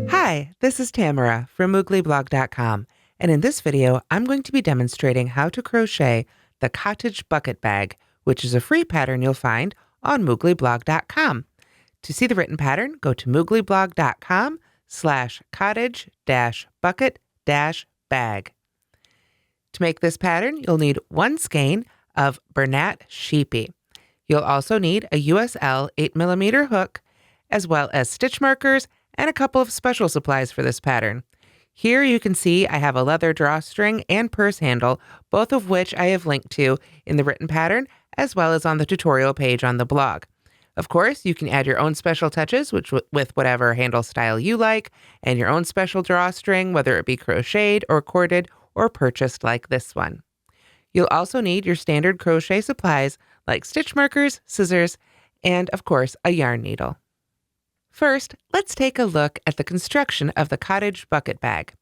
Hi, this is Tamara from mooglyblog.com, and in this video, I'm going to be demonstrating how to crochet the Cottage Bucket Bag, which is a free pattern you'll find on mooglyblog.com. To see the written pattern, go to mooglyblog.com/cottage-bucket-bag. To make this pattern, you'll need one skein of Bernat Sheepy. You'll also need a USL 8mm hook, as well as stitch markers and a couple of special supplies for this pattern. Here you can see I have a leather drawstring and purse handle, both of which I have linked to in the written pattern, as well as on the tutorial page on the blog. Of course, you can add your own special touches with whatever handle style you like, and your own special drawstring, whether it be crocheted or corded or purchased like this one. You'll also need your standard crochet supplies like stitch markers, scissors, and of course, a yarn needle. First, let's take a look at the construction of the Cottage Bucket Bag.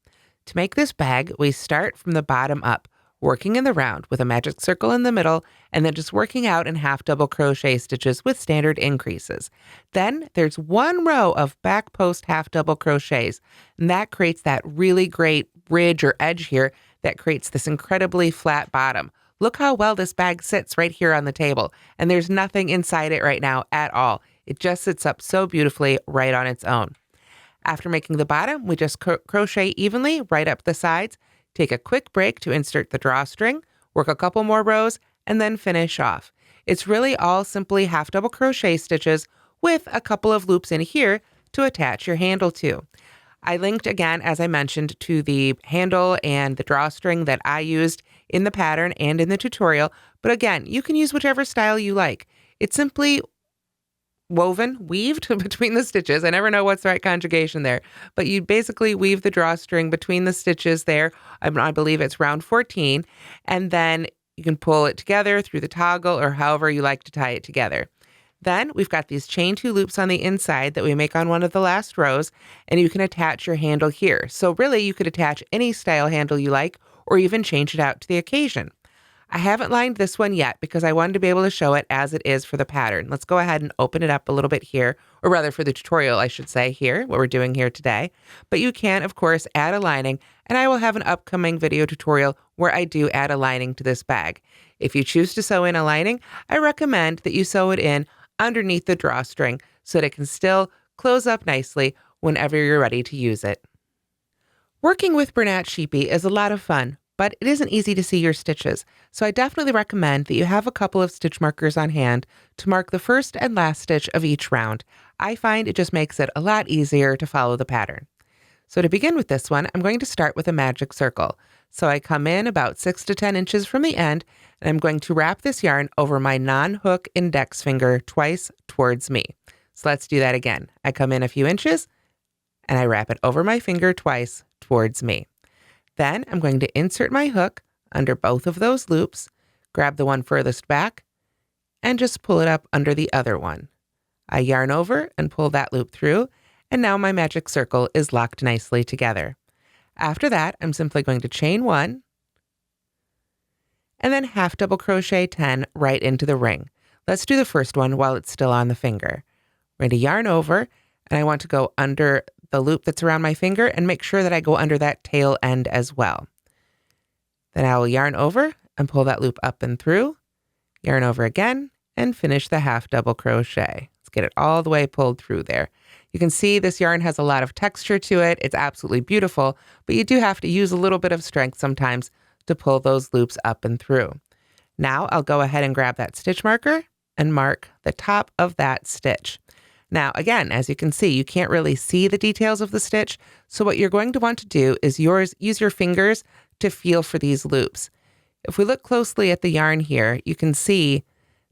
To make this bag, we start from the bottom up, working in the round with a magic circle in the middle, and then just working out in half double crochet stitches with standard increases. Then there's one row of back post half double crochets, and that creates that really great ridge or edge here that creates this incredibly flat bottom. Look how well this bag sits right here on the table, and there's nothing inside it right now at all. It just sits up so beautifully right on its own. After making the bottom, we just crochet evenly right up the sides, take a quick break to insert the drawstring, work a couple more rows, and then finish off. It's really all simply half double crochet stitches with a couple of loops in here to attach your handle to. I linked again, as I mentioned, to the handle and the drawstring that I used in the pattern and in the tutorial. But again, you can use whichever style you like. It's simply weaved between the stitches. I never know what's the right conjugation there, but you basically weave the drawstring between the stitches there. I believe it's round 14, and then you can pull it together through the toggle or however you like to tie it together. Then we've got these chain 2 loops on the inside that we make on one of the last rows, and you can attach your handle here. So really you could attach any style handle you like, or even change it out to the occasion. I haven't lined this one yet because I wanted to be able to show it as it is for the pattern. Let's go ahead and open it up a little bit here, or rather for the tutorial, I should say here, what we're doing here today. But you can, of course, add a lining, and I will have an upcoming video tutorial where I do add a lining to this bag. If you choose to sew in a lining, I recommend that you sew it in underneath the drawstring so that it can still close up nicely whenever you're ready to use it. Working with Bernat Sheepy is a lot of fun, but it isn't easy to see your stitches, so I definitely recommend that you have a couple of stitch markers on hand to mark the first and last stitch of each round. I find it just makes it a lot easier to follow the pattern. So to begin with this one, I'm going to start with a magic circle. So I come in about 6 to 10 inches from the end, and I'm going to wrap this yarn over my non-hook index finger twice towards me. So let's do that again. I come in a few inches, and I wrap it over my finger twice towards me. Then I'm going to insert my hook under both of those loops, grab the one furthest back, and just pull it up under the other one. I yarn over and pull that loop through, and now my magic circle is locked nicely together. After that, I'm simply going to chain 1, and then half double crochet 10 right into the ring. Let's do the first one while it's still on the finger. We're going to yarn over, and I want to go under the loop that's around my finger and make sure that I go under that tail end as well. Then I will yarn over and pull that loop up and through, yarn over again, and finish the half double crochet. Let's get it all the way pulled through there. You can see this yarn has a lot of texture to it. It's absolutely beautiful, but you do have to use a little bit of strength sometimes to pull those loops up and through. Now I'll go ahead and grab that stitch marker and mark the top of that stitch. Now, again, as you can see, you can't really see the details of the stitch. So what you're going to want to do is use your fingers to feel for these loops. If we look closely at the yarn here, you can see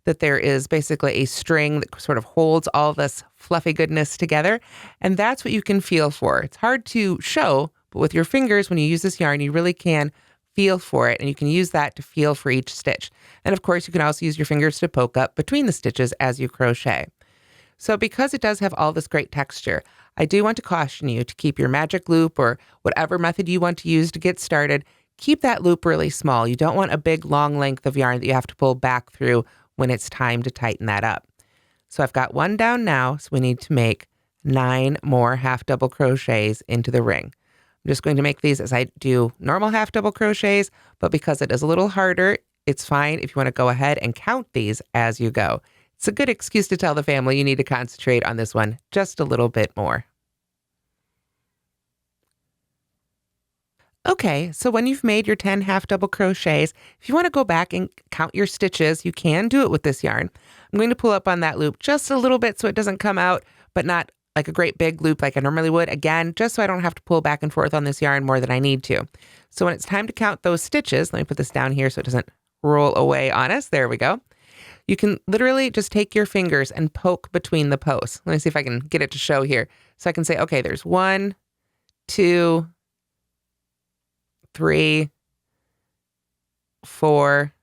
that there is basically a string that sort of holds all this fluffy goodness together. And that's what you can feel for. It's hard to show, but with your fingers, when you use this yarn, you really can feel for it. And you can use that to feel for each stitch. And of course, you can also use your fingers to poke up between the stitches as you crochet. So because it does have all this great texture, I do want to caution you to keep your magic loop or whatever method you want to use to get started, keep that loop really small. You don't want a big long length of yarn that you have to pull back through when it's time to tighten that up. So I've got one down now, so we need to make 9 more half double crochets into the ring. I'm just going to make these as I do normal half double crochets, but because it is a little harder, it's fine if you want to go ahead and count these as you go. It's a good excuse to tell the family you need to concentrate on this one just a little bit more. Okay, so when you've made your 10 half double crochets, if you want to go back and count your stitches, you can do it with this yarn. I'm going to pull up on that loop just a little bit so it doesn't come out, but not like a great big loop like I normally would. Again, just so I don't have to pull back and forth on this yarn more than I need to. So when it's time to count those stitches, let me put this down here so it doesn't roll away on us. There we go. You can literally just take your fingers and poke between the posts. Let me see if I can get it to show here. So I can say, okay, there's 1, 2, 3, 4,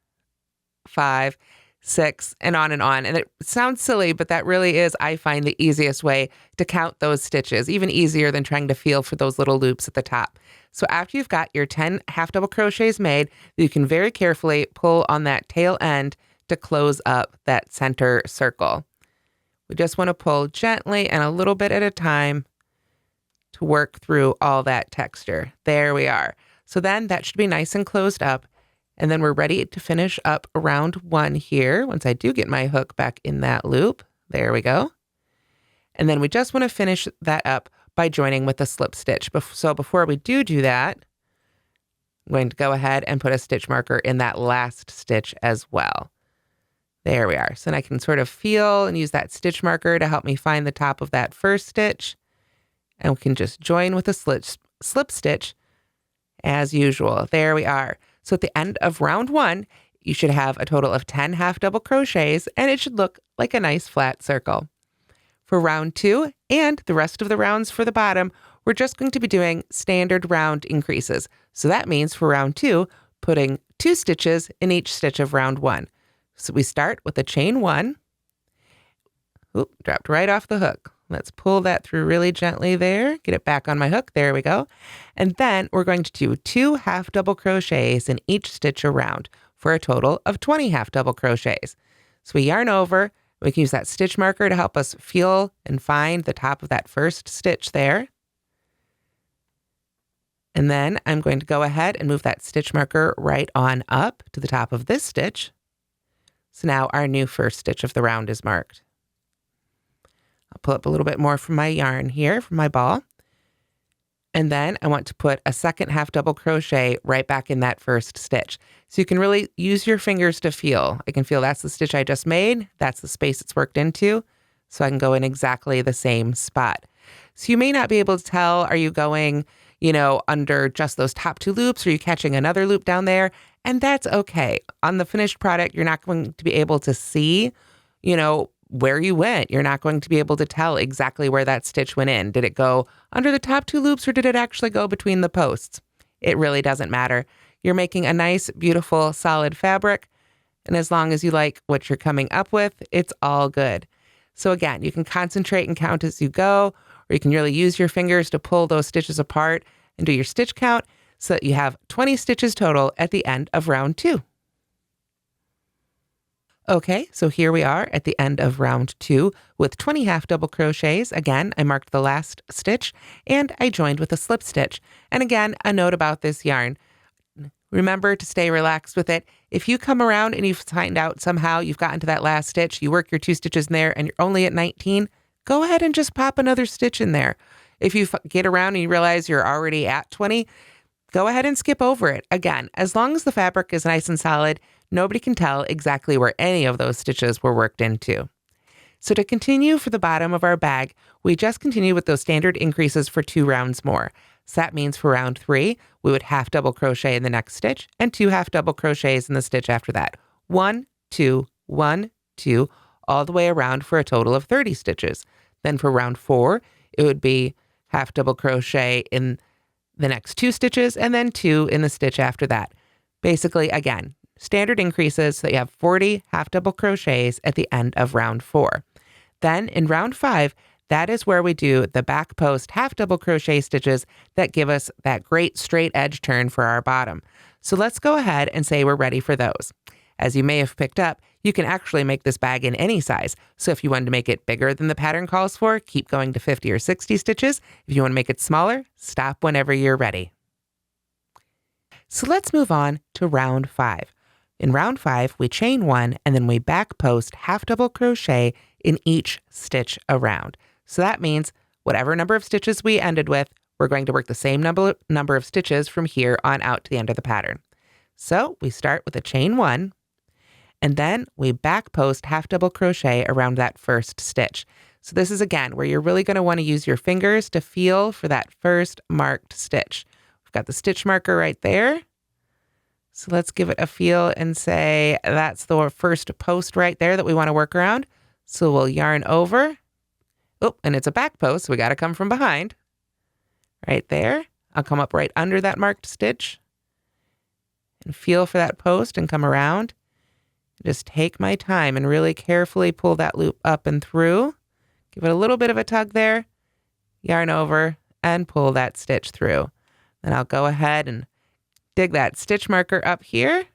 5, 6, and on and on. And it sounds silly, but that really is, I find, the easiest way to count those stitches, even easier than trying to feel for those little loops at the top. So after you've got your 10 half double crochets made, you can very carefully pull on that tail end to close up that center circle. We just want to pull gently and a little bit at a time to work through all that texture. There we are. So then that should be nice and closed up. And then we're ready to finish up round 1 here. Once I do get my hook back in that loop, there we go. And then we just want to finish that up by joining with a slip stitch. So before we do that, I'm going to go ahead and put a stitch marker in that last stitch as well. There we are. So then I can sort of feel and use that stitch marker to help me find the top of that first stitch. And we can just join with a slip stitch as usual. There we are. So at the end of round 1, you should have a total of 10 half double crochets, and it should look like a nice flat circle. For round 2 and the rest of the rounds for the bottom, we're just going to be doing standard round increases. So that means for round 2, putting 2 stitches in each stitch of round 1. So we start with a chain 1. Oop, dropped right off the hook. Let's pull that through really gently there. Get it back on my hook. There we go. And then we're going to do 2 half double crochets in each stitch around for a total of 20 half double crochets. So we yarn over. We can use that stitch marker to help us feel and find the top of that first stitch there. And then I'm going to go ahead and move that stitch marker right on up to the top of this stitch. So now our new first stitch of the round is marked. I'll pull up a little bit more from my yarn here, from my ball. And then I want to put a second half double crochet right back in that first stitch. So you can really use your fingers to feel. I can feel that's the stitch I just made. That's the space it's worked into. So I can go in exactly the same spot. So you may not be able to tell, are you going, under just those top 2 loops? Or are you catching another loop down there? And that's okay. On the finished product, you're not going to be able to see, where you went. You're not going to be able to tell exactly where that stitch went in. Did it go under the top 2 loops or did it actually go between the posts? It really doesn't matter. You're making a nice, beautiful, solid fabric. And as long as you like what you're coming up with, it's all good. So again, you can concentrate and count as you go, or you can really use your fingers to pull those stitches apart and do your stitch count so that you have 20 stitches total at the end of round 2. Okay, so here we are at the end of round 2 with 20 half double crochets. Again, I marked the last stitch and I joined with a slip stitch. And again, a note about this yarn. Remember to stay relaxed with it. If you come around and you find out somehow you've gotten to that last stitch, you work your 2 stitches in there and you're only at 19, go ahead and just pop another stitch in there. If you get around and you realize you're already at 20, go ahead and skip over it. Again, as long as the fabric is nice and solid, nobody can tell exactly where any of those stitches were worked into. So to continue for the bottom of our bag, we just continue with those standard increases for 2 rounds more. So that means for round 3, we would half double crochet in the next stitch and 2 half double crochets in the stitch after that. 1, 2, 1, 2, all the way around for a total of 30 stitches. Then for round 4, it would be half double crochet in the next 2 stitches and then 2 in the stitch after that. Basically, again, standard increases so that you have 40 half double crochets at the end of round 4. Then in round 5, that is where we do the back post half double crochet stitches that give us that great straight edge turn for our bottom. So let's go ahead and say we're ready for those. As you may have picked up, You can actually make this bag in any size. So if you wanted to make it bigger than the pattern calls for, keep going to 50 or 60 stitches. If you want to make it smaller, stop whenever you're ready. So let's move on to round 5. In round 5, we chain 1 and then we back post half double crochet in each stitch around. So that means whatever number of stitches we ended with, we're going to work the same number of stitches from here on out to the end of the pattern. So we start with a chain 1, and then we back post half double crochet around that first stitch. So this is again where you're really going to want to use your fingers to feel for that first marked stitch. We've got the stitch marker right there. So let's give it a feel and say that's the first post right there that we want to work around. So we'll yarn over. Oh, and it's a back post, so we got to come from behind. Right there. I'll come up right under that marked stitch and feel for that post and come around. Just take my time and really carefully pull that loop up and through. Give it a little bit of a tug there. Yarn over and pull that stitch through. Then I'll go ahead and dig that stitch marker up here.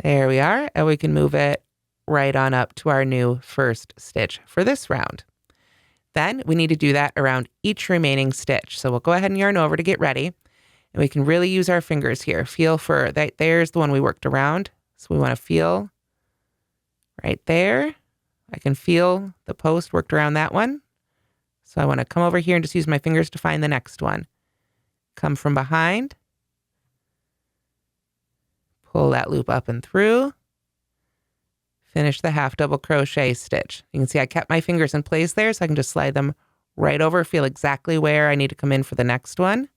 There we are. And we can move it right on up to our new first stitch for this round. Then we need to do that around each remaining stitch. So we'll go ahead and yarn over to get ready. And we can really use our fingers here. Feel for that. There's the one we worked around. So we want to feel right there. I can feel the post worked around that one. So I want to come over here and just use my fingers to find the next one. Come from behind. Pull that loop up and through. Finish the half double crochet stitch. You can see I kept my fingers in place there, so I can just slide them right over, feel exactly where I need to come in for the next one.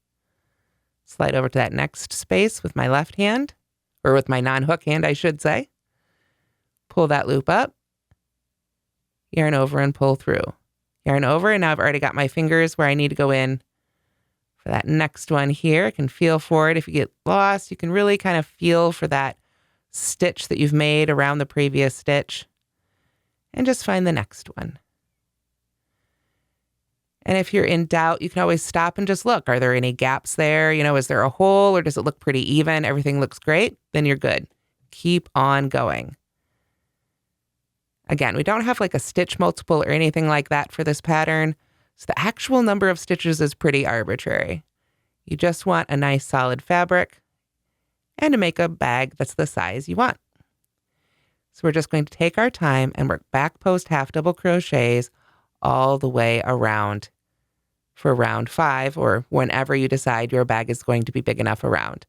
Slide over to that next space with my left hand, or with my non-hook hand, I should say. Pull that loop up. Yarn over and pull through. Yarn over, and now I've already got my fingers where I need to go in for that next one here. I can feel for it. If you get lost, you can really kind of feel for that stitch that you've made around the previous stitch and just find the next one. And if you're in doubt, you can always stop and just look. Are there any gaps there? You know, is there a hole or does it look pretty even? Everything looks great. Then you're good. Keep on going. Again, we don't have like a stitch multiple or anything like that for this pattern. So the actual number of stitches is pretty arbitrary. You just want a nice solid fabric and to make a bag that's the size you want. So we're just going to take our time and work back post half double crochets all the way around for round 5, or whenever you decide your bag is going to be big enough around.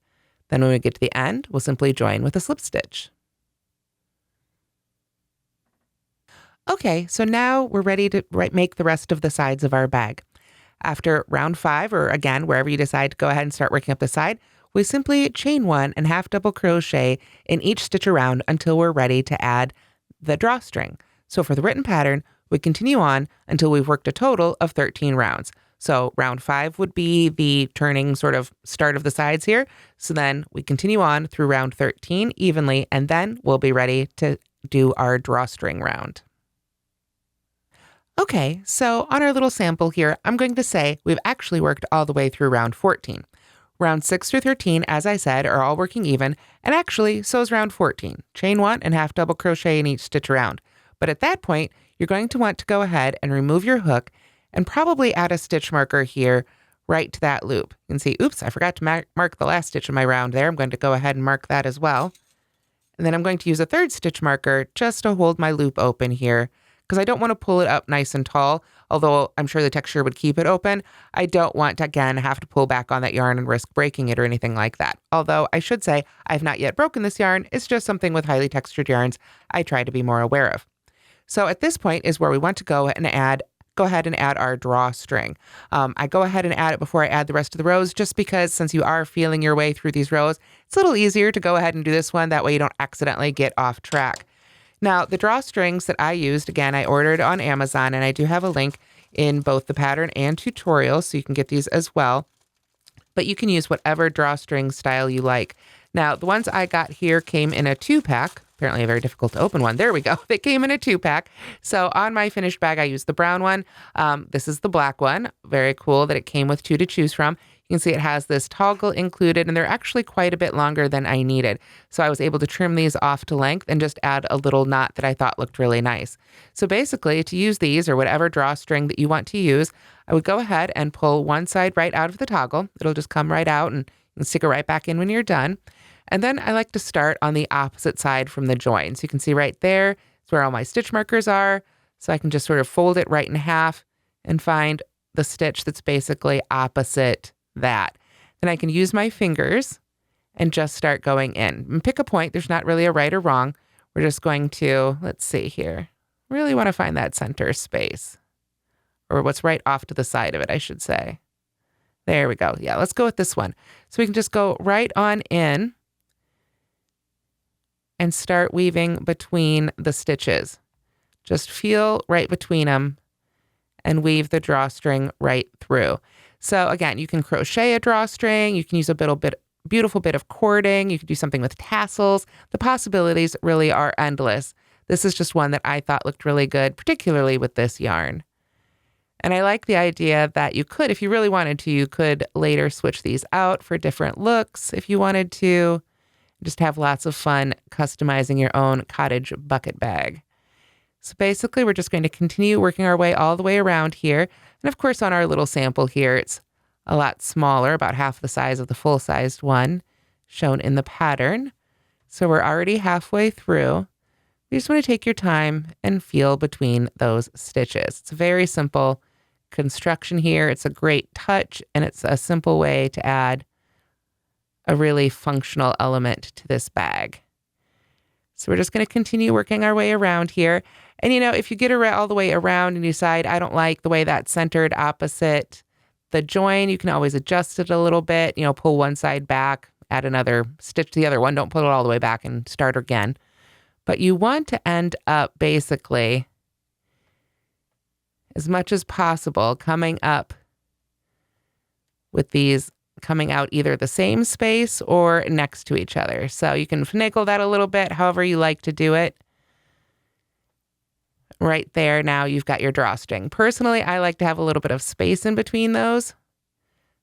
Then when we get to the end, we'll simply join with a slip stitch. Okay, so now we're ready to make the rest of the sides of our bag. After round 5, or again, wherever you decide to go ahead and start working up the side, we simply chain 1 and half double crochet in each stitch around until we're ready to add the drawstring. So for the written pattern, we continue on until we've worked a total of 13 rounds. So round 5 would be the turning sort of start of the sides here. So then we continue on through round 13 evenly, and then we'll be ready to do our drawstring round. Okay, so on our little sample here, I'm going to say we've actually worked all the way through round 14. Round 6 through 13, as I said, are all working even, and actually, so is round 14. Chain 1 and half double crochet in each stitch around. But at that point, you're going to want to go ahead and remove your hook and probably add a stitch marker here right to that loop. You can see, oops, I forgot to mark the last stitch of my round there. I'm going to go ahead and mark that as well. And then I'm going to use a third stitch marker just to hold my loop open here, because I don't want to pull it up nice and tall, although I'm sure the texture would keep it open. I don't want to, again, have to pull back on that yarn and risk breaking it or anything like that. Although I should say I've not yet broken this yarn. It's just something with highly textured yarns I try to be more aware of. So at this point is where we want to go ahead and add our drawstring. I go ahead and add it before I add the rest of the rows, just because since you are feeling your way through these rows, it's a little easier to go ahead and do this one. That way you don't accidentally get off track. Now, the drawstrings that I used, again, I ordered on Amazon, and I do have a link in both the pattern and tutorial, so you can get these as well. But you can use whatever drawstring style you like. Now, the ones I got here came in a 2-pack, apparently a very difficult to open one. There we go. They came in a 2-pack. So on my finished bag, I used the brown one. This is the black one. Very cool that it came with 2 to choose from. You can see it has this toggle included, and they're actually quite a bit longer than I needed. So I was able to trim these off to length and just add a little knot that I thought looked really nice. So basically, to use these or whatever drawstring that you want to use, I would go ahead and pull one side right out of the toggle. It'll just come right out and you can stick it right back in when you're done. And then I like to start on the opposite side from the join. So you can see right there is where all my stitch markers are. So I can just sort of fold it right in half and find the stitch that's basically opposite that. Then I can use my fingers and just start going in. And pick a point. There's not really a right or wrong. We're just going to, let's see here. Really want to find that center space. Or what's right off to the side of it, I should say. There we go. Yeah, let's go with this one. So we can just go right on in and start weaving between the stitches. Just feel right between them and weave the drawstring right through. So again, you can crochet a drawstring, you can use a beautiful bit of cording, you can do something with tassels. The possibilities really are endless. This is just one that I thought looked really good, particularly with this yarn. And I like the idea that you could, if you really wanted to, you could later switch these out for different looks if you wanted to. Just have lots of fun customizing your own cottage bucket bag. So basically, we're just going to continue working our way all the way around here. And of course, on our little sample here, it's a lot smaller, about half the size of the full-sized one shown in the pattern. So we're already halfway through. You just want to take your time and feel between those stitches. It's a very simple construction here. It's a great touch, and it's a simple way to add a really functional element to this bag. So we're just going to continue working our way around here. And you know, if you get all the way around and you decide, I don't like the way that's centered opposite the join, you can always adjust it a little bit, pull one side back, add another stitch to the other one. Don't pull it all the way back and start again. But you want to end up basically, as much as possible, coming up with these coming out either the same space or next to each other. So you can finagle that a little bit, however you like to do it. Right there, now you've got your drawstring. Personally, I like to have a little bit of space in between those.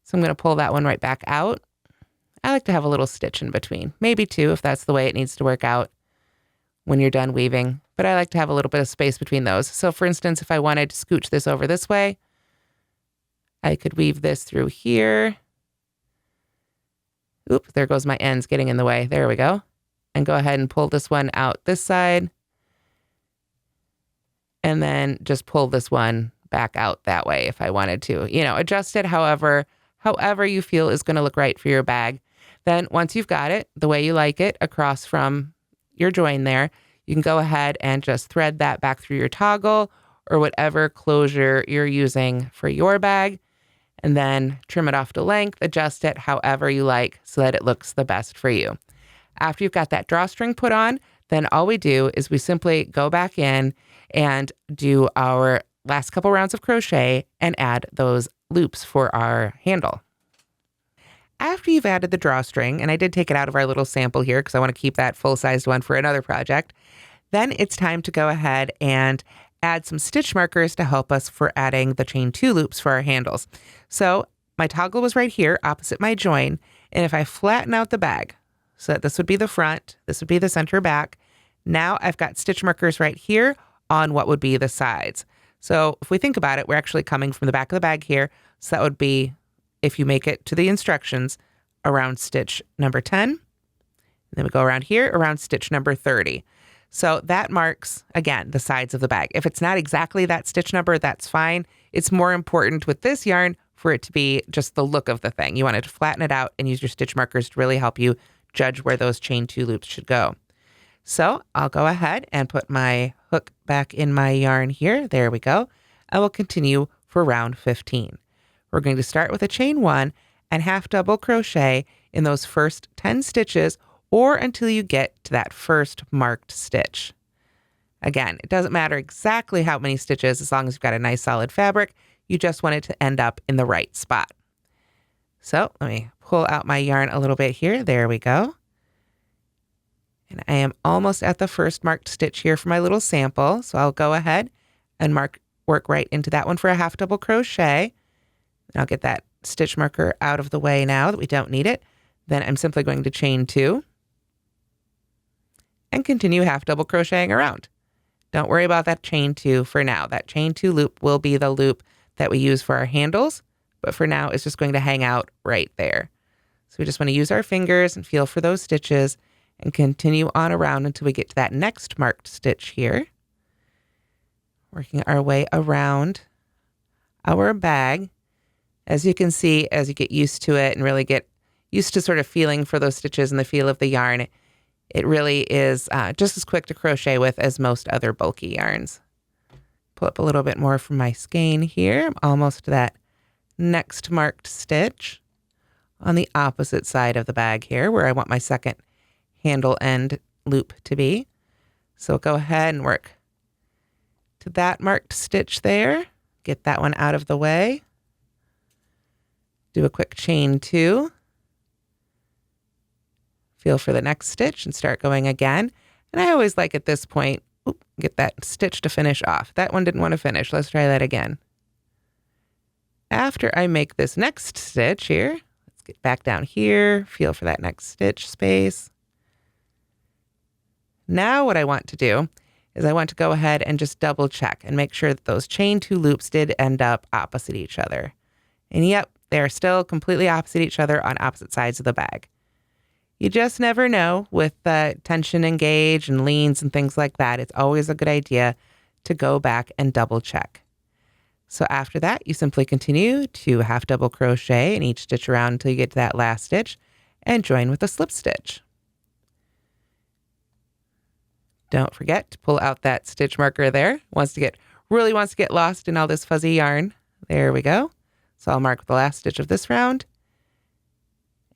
So I'm going to pull that one right back out. I like to have a little stitch in between, maybe 2 if that's the way it needs to work out when you're done weaving. But I like to have a little bit of space between those. So for instance, if I wanted to scooch this over this way, I could weave this through here. Oop, there goes my ends getting in the way. There we go. And go ahead and pull this one out this side. And then just pull this one back out that way if I wanted to. Adjust it however you feel is going to look right for your bag. Then once you've got it the way you like it across from your join there, you can go ahead and just thread that back through your toggle or whatever closure you're using for your bag. And then trim it off to length, adjust it however you like so that it looks the best for you. After you've got that drawstring put on, then all we do is we simply go back in and do our last couple rounds of crochet and add those loops for our handle. After you've added the drawstring, and I did take it out of our little sample here because I want to keep that full-sized one for another project, then it's time to go ahead and add some stitch markers to help us for adding the chain 2 loops for our handles. So my toggle was right here opposite my join, and if I flatten out the bag, so that this would be the front, this would be the center back, now I've got stitch markers right here on what would be the sides. So if we think about it, we're actually coming from the back of the bag here, so that would be, if you make it to the instructions, around stitch number 10, and then we go around here around stitch number 30. So that marks, again, the sides of the bag. If it's not exactly that stitch number, that's fine. It's more important with this yarn for it to be just the look of the thing. You want to flatten it out and use your stitch markers to really help you judge where those chain 2 loops should go. So I'll go ahead and put my hook back in my yarn here. There we go. I will continue for round 15. We're going to start with a chain 1 and half double crochet in those first 10 stitches or until you get to that first marked stitch. Again, it doesn't matter exactly how many stitches as long as you've got a nice solid fabric. You just want it to end up in the right spot. So let me pull out my yarn a little bit here. There we go. And I am almost at the first marked stitch here for my little sample. So I'll go ahead and work right into that one for a half double crochet. And I'll get that stitch marker out of the way now that we don't need it. Then I'm simply going to chain 2 and continue half double crocheting around. Don't worry about that chain 2 for now. That chain 2 loop will be the loop that we use for our handles, but for now it's just going to hang out right there. So we just want to use our fingers and feel for those stitches and continue on around until we get to that next marked stitch here. Working our way around our bag. As you can see, as you get used to it and really get used to sort of feeling for those stitches and the feel of the yarn, it really is just as quick to crochet with as most other bulky yarns. Pull up a little bit more from my skein here. I'm almost to that next marked stitch on the opposite side of the bag here where I want my second handle end loop to be. So go ahead and work to that marked stitch there. Get that one out of the way. Do a quick chain 2. Feel for the next stitch and start going again. And I always like at this point, get that stitch to finish off. That one didn't want to finish. Let's try that again. After I make this next stitch here, let's get back down here, feel for that next stitch space. Now what I want to do is I want to go ahead and just double check and make sure that those chain 2 loops did end up opposite each other. And yep, they're still completely opposite each other on opposite sides of the bag. You just never know with the tension and gauge and leans and things like that. It's always a good idea to go back and double check. So after that, you simply continue to half double crochet in each stitch around until you get to that last stitch and join with a slip stitch. Don't forget to pull out that stitch marker there. Really wants to get lost in all this fuzzy yarn. There we go. So I'll mark the last stitch of this round.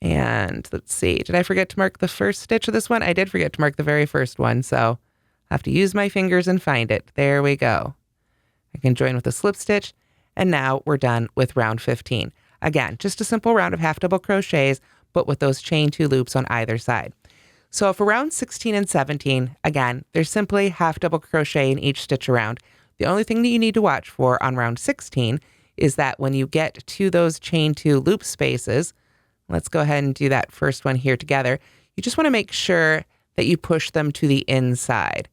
And let's see, did I forget to mark the first stitch of this one? I did forget to mark the very first one, so I have to use my fingers and find it. There we go. I can join with a slip stitch, and now we're done with round 15. Again, just a simple round of half double crochets, but with those chain 2 loops on either side. So for round 16 and 17, again, there's simply half double crochet in each stitch around. The only thing that you need to watch for on round 16 is that when you get to those chain 2 loop spaces, let's go ahead and do that first one here together. You just want to make sure that you push them to the inside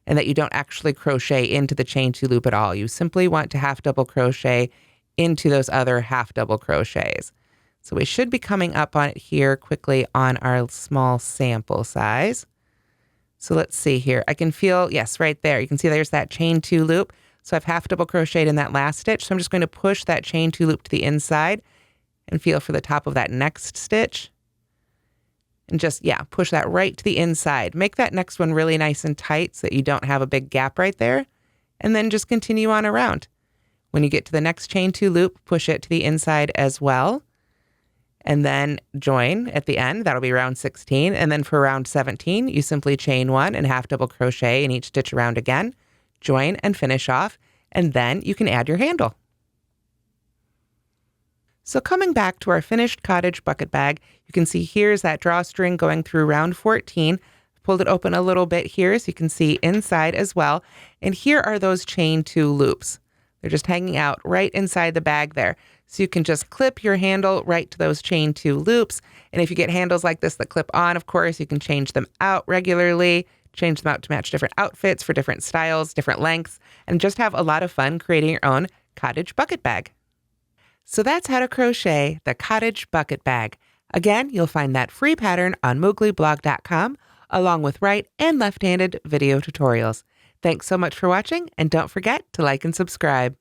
and that you don't actually crochet into the chain 2 loop at all. You simply want to half double crochet into those other half double crochets. So we should be coming up on it here quickly on our small sample size. So let's see here. I can feel, yes, right there. You can see there's that chain 2 loop. So I've half double crocheted in that last stitch. So I'm just going to push that chain 2 loop to the inside and feel for the top of that next stitch. And just, push that right to the inside. Make that next one really nice and tight so that you don't have a big gap right there. And then just continue on around. When you get to the next chain 2 loop, push it to the inside as well. And then join at the end. That'll be round 16. And then for round 17, you simply chain 1 and half double crochet in each stitch around again. Join and finish off. And then you can add your handle. So coming back to our finished cottage bucket bag, you can see here's that drawstring going through round 14. Pulled it open a little bit here so you can see inside as well. And here are those chain 2 loops. They're just hanging out right inside the bag there. So you can just clip your handle right to those chain 2 loops. And if you get handles like this that clip on, of course, you can change them out regularly, change them out to match different outfits for different styles, different lengths, and just have a lot of fun creating your own cottage bucket bag. So that's how to crochet the Cottage Bucket Bag. Again, you'll find that free pattern on mooglyblog.com, along with right and left-handed video tutorials. Thanks so much for watching, and don't forget to like and subscribe.